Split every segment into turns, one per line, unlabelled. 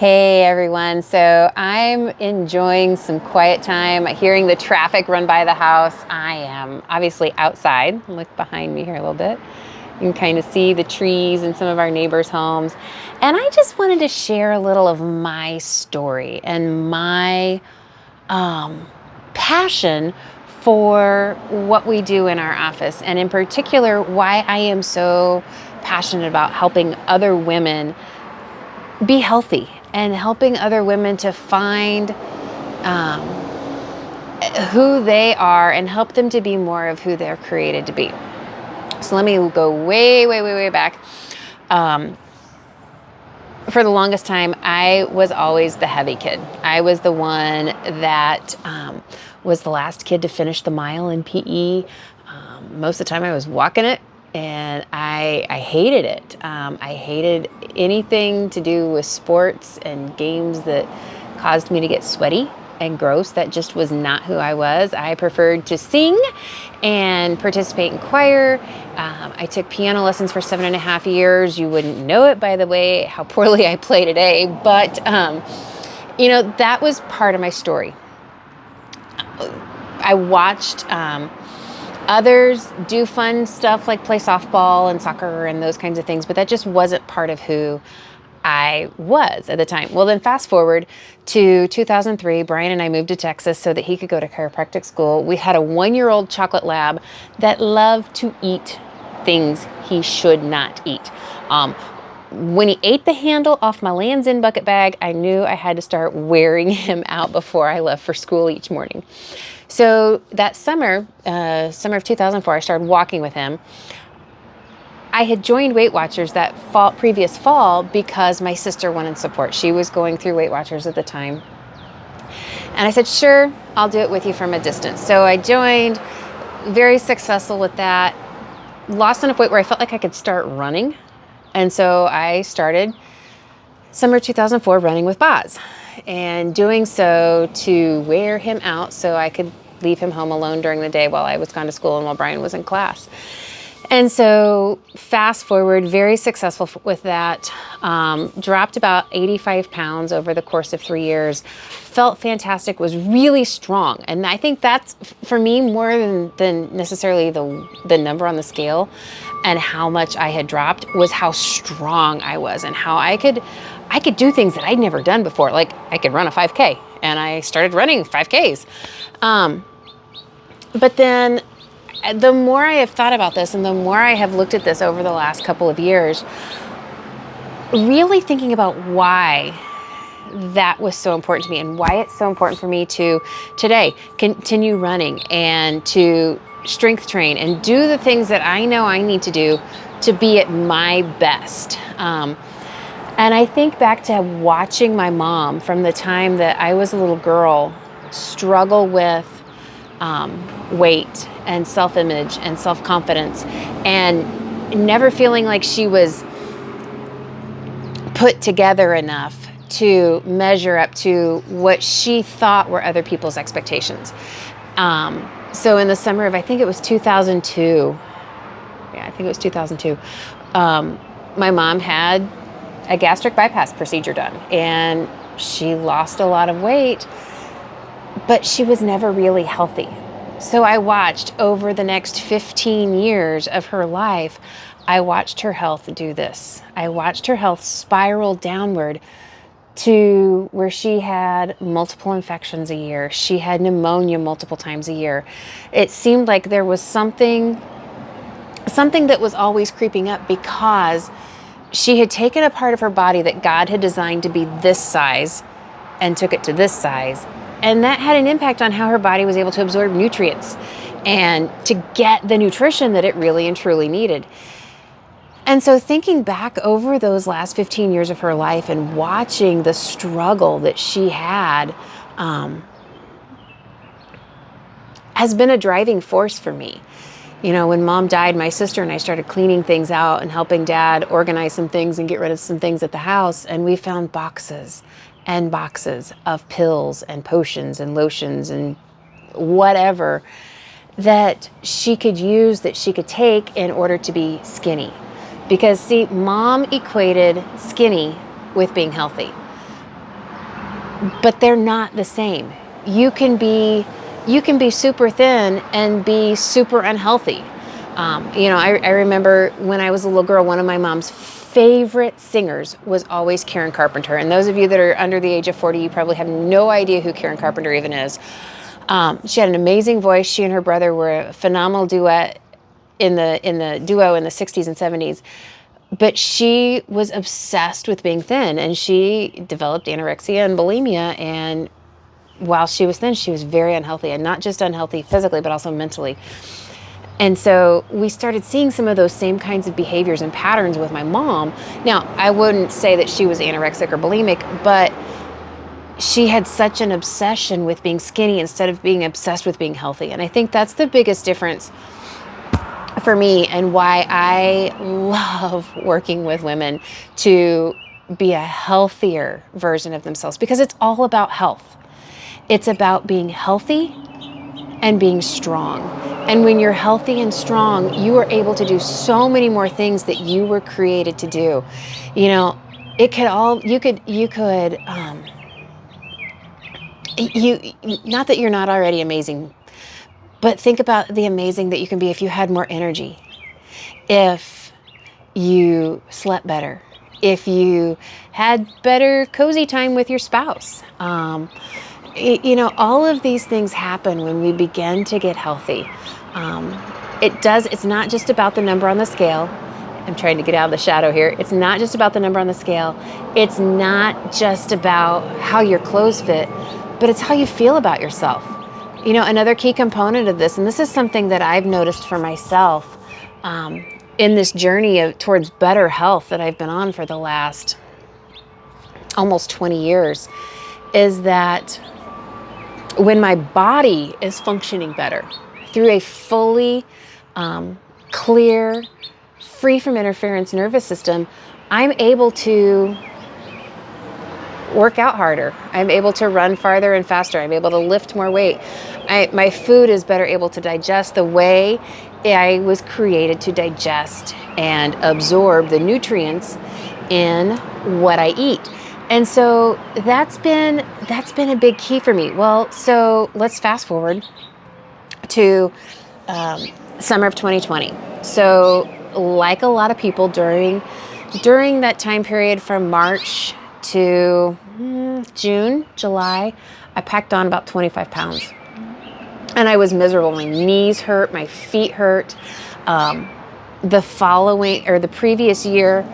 Hey everyone, so I'm enjoying some quiet time, hearing the traffic run by the house. I am obviously outside. Look behind me here a little bit. You can kind of see the trees in some of our neighbors' homes. And I just wanted to share a little of my story and my passion for what we do in our office, and in particular, why I am so passionate about helping other women be healthy and helping other women to find um, who they are and help them to be more of who they're created to be. So let me go way back. Um, for the longest time, I was always the heavy kid. I was the one that was the last kid to finish the mile in PE. Most of the time I was walking it, and I hated it. I hated anything to do with sports and games that caused me to get sweaty and gross. That just was not who I was. I preferred to sing and participate in choir. I took piano lessons for 7.5 years. You wouldn't know it, by the way, how poorly I play today, but that was part of my story. I watched others do fun stuff like play softball and soccer and those kinds of things, but that just wasn't part of who I was at the time. Well, then fast forward to 2003, Brian and I moved to Texas so that he could go to chiropractic school. We had a 1-year-old chocolate lab that loved to eat things he should not eat. When he ate the handle off my Lands' End bucket bag, I knew I had to start wearing him out before I left for school each morning. So that summer of 2004, I started walking with him. I had joined Weight Watchers that previous fall because my sister wanted support. She was going through Weight Watchers at the time. And I said, sure, I'll do it with you from a distance. So I joined, very successful with that, lost enough weight where I felt like I could start running. And so I started summer 2004 running with Boz, and doing so to wear him out so I could leave him home alone during the day while I was gone to school and while Brian was in class. And so fast forward, very successful with that, dropped about 85 pounds over the course of 3 years, felt fantastic, was really strong. And I think that's, for me, more than necessarily the number on the scale and how much I had dropped, was how strong I was and how I could do things that I'd never done before. Like I could run a 5K, and I started running 5Ks. But then the more I have thought about this and the more I have looked at this over the last couple of years, really thinking about why that was so important to me and why it's so important for me to today continue running and to strength train and do the things that I know I need to do to be at my best. And I think back to watching my mom from the time that I was a little girl struggle with weight and self-image and self-confidence, and never feeling like she was put together enough to measure up to what she thought were other people's expectations. So in the summer of, I think it was 2002, my mom had a gastric bypass procedure done, and she lost a lot of weight, but she was never really healthy. So I watched over the next 15 years of her life, I watched her health do this. I watched her health spiral downward to where she had multiple infections a year. She had pneumonia multiple times a year. It seemed like there was something that was always creeping up, because she had taken a part of her body that God had designed to be this size and took it to this size. And that had an impact on how her body was able to absorb nutrients and to get the nutrition that it really and truly needed. And so thinking back over those last 15 years of her life and watching the struggle that she had has been a driving force for me. You know, when Mom died, my sister and I started cleaning things out and helping Dad organize some things and get rid of some things at the house. And we found boxes and boxes of pills and potions and lotions and whatever that she could use, that she could take in order to be skinny. Because see, Mom equated skinny with being healthy. but they're not the same. You can be super thin and be super unhealthy. I remember when I was a little girl, one of my mom's favorite singers was always Karen Carpenter. And those of you that are under the age of 40, you probably have no idea who Karen Carpenter even is. She had an amazing voice. She and her brother were a phenomenal duet in the duo in the 60s and 70s. But she was obsessed with being thin, and she developed anorexia and bulimia. And while she was thin, she was very unhealthy, and not just unhealthy physically, but also mentally. And so we started seeing some of those same kinds of behaviors and patterns with my mom. Now, I wouldn't say that she was anorexic or bulimic, but she had such an obsession with being skinny instead of being obsessed with being healthy. And I think that's the biggest difference for me, and why I love working with women to be a healthier version of themselves, because it's all about health. It's about being healthy and being strong. And when you're healthy and strong, you are able to do so many more things that you were created to do. It could all, you could, not that you're not already amazing, but think about the amazing that you can be if you had more energy, if you slept better, if you had better cozy time with your spouse. All of these things happen when we begin to get healthy. It's not just about the number on the scale. I'm trying to get out of the shadow here. It's not just about the number on the scale. It's not just about how your clothes fit, but it's how you feel about yourself. Another key component of this, and this is something that I've noticed for myself in this journey towards better health that I've been on for the last almost 20 years, is that when my body is functioning better through a fully clear, free from interference nervous system, I'm able to work out harder. I'm able to run farther and faster. I'm able to lift more weight. My food is better able to digest the way I was created to digest and absorb the nutrients in what I eat. And so that's been a big key for me. Well, so let's fast forward to summer of 2020. So like a lot of people during that time period from March to June, July, I packed on about 25 pounds. And I was miserable. My knees hurt, my feet hurt. The previous year,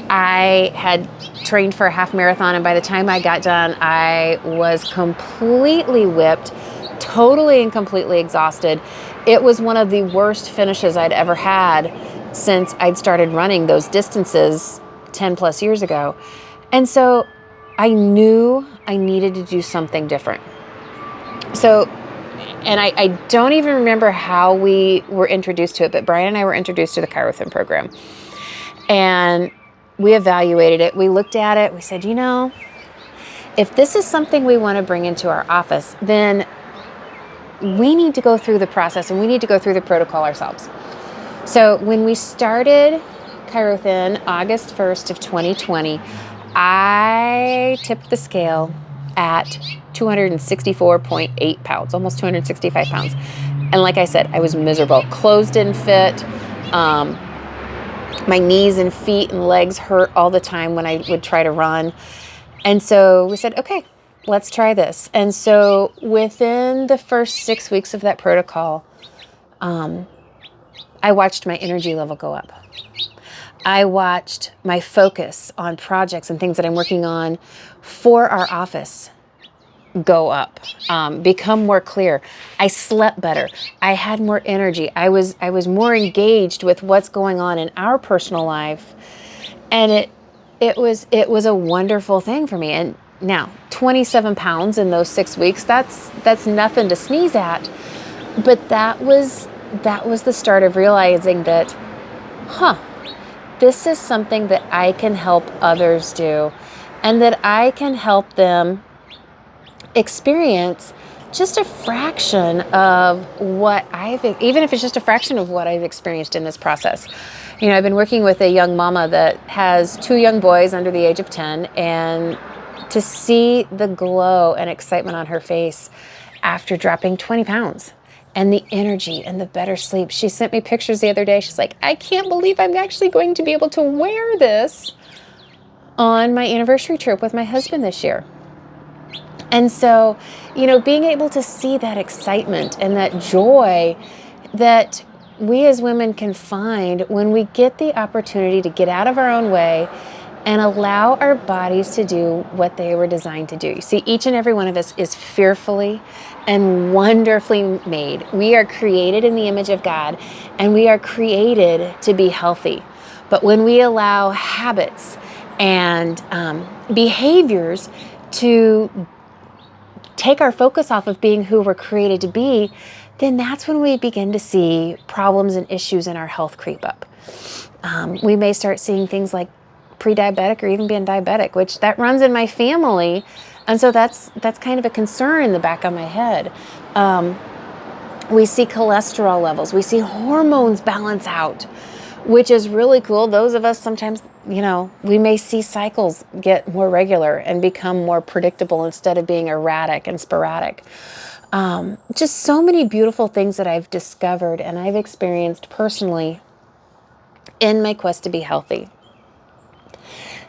I had trained for a half marathon, and by the time I got done, I was completely whipped, totally and completely exhausted. It was one of the worst finishes I'd ever had since I'd started running those distances 10 plus years ago. And so I knew I needed to do something different. So, and I don't even remember how we were introduced to it, but Brian and I were introduced to the Chirothin program. And we evaluated it. We looked at it. We said, if this is something we want to bring into our office, then we need to go through the process and we need to go through the protocol ourselves. So when we started Chirothin, August 1st of 2020, I tipped the scale at 264.8 pounds, almost 265 pounds. And like I said, I was miserable. Clothes didn't fit. My knees and feet and legs hurt all the time when I would try to run. And so we said, okay, let's try this. And so within the first 6 weeks of that protocol, I watched my energy level go up. I watched my focus on projects and things that I'm working on for our office go up, become more clear. I slept better. I had more energy. I was more engaged with what's going on in our personal life. And it was a wonderful thing for me. And now 27 pounds in those 6 weeks, that's nothing to sneeze at. But that was the start of realizing that, this is something that I can help others do, and that I can help them experience just a fraction of what even if it's just a fraction of what I've experienced in this process. I've been working with a young mama that has 2 young boys under the age of 10, and to see the glow and excitement on her face after dropping 20 pounds and the energy and the better sleep. She sent me pictures the other day. She's like, I can't believe I'm actually going to be able to wear this on my anniversary trip with my husband this year. And so, being able to see that excitement and that joy that we as women can find when we get the opportunity to get out of our own way and allow our bodies to do what they were designed to do. You see, each and every one of us is fearfully and wonderfully made. We are created in the image of God, and we are created to be healthy. But when we allow habits and behaviors to take our focus off of being who we're created to be, then that's when we begin to see problems and issues in our health creep up. We may start seeing things like pre-diabetic or even being diabetic, which that runs in my family. And so that's kind of a concern in the back of my head. We see cholesterol levels. We see hormones balance out, which is really cool. Those of us sometimes, we may see cycles get more regular and become more predictable instead of being erratic and sporadic. Just so many beautiful things that I've discovered and I've experienced personally in my quest to be healthy,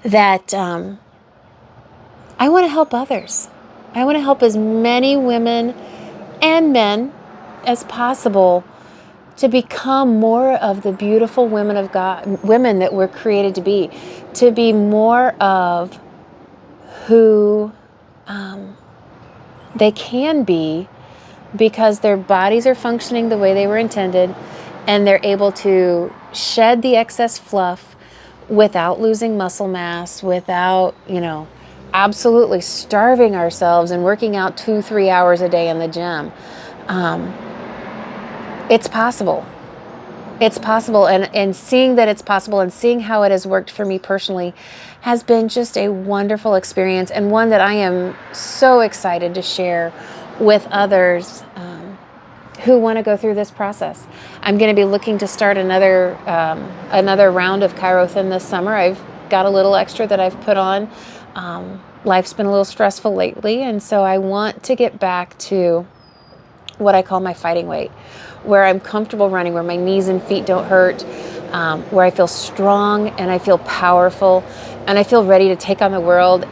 that I want to help others. I want to help as many women and men as possible to become more of the beautiful women of God, women that we're created to be more of who they can be, because their bodies are functioning the way they were intended, and they're able to shed the excess fluff without losing muscle mass, without, absolutely starving ourselves and working out 2-3 hours a day in the gym. It's possible. It's possible. And seeing that it's possible and seeing how it has worked for me personally has been just a wonderful experience, and one that I am so excited to share with others who want to go through this process. I'm going to be looking to start another round of Chirothin this summer. I've got a little extra that I've put on. Life's been a little stressful lately, and so I want to get back to what I call my fighting weight, where I'm comfortable running, where my knees and feet don't hurt, where I feel strong and I feel powerful and I feel ready to take on the world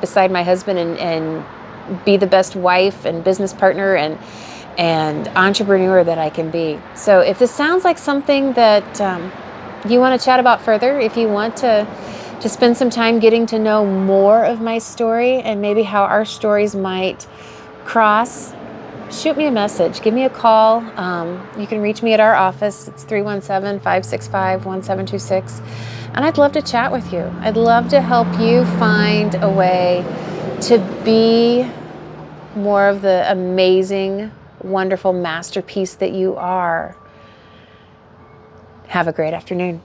beside my husband and be the best wife and business partner and entrepreneur that I can be. So if this sounds like something that you want to chat about further, if you want to spend some time getting to know more of my story and maybe how our stories might cross, shoot me a message. Give me a call. You can reach me at our office. It's 317-565-1726. And I'd love to chat with you. I'd love to help you find a way to be more of the amazing, wonderful masterpiece that you are. Have a great afternoon.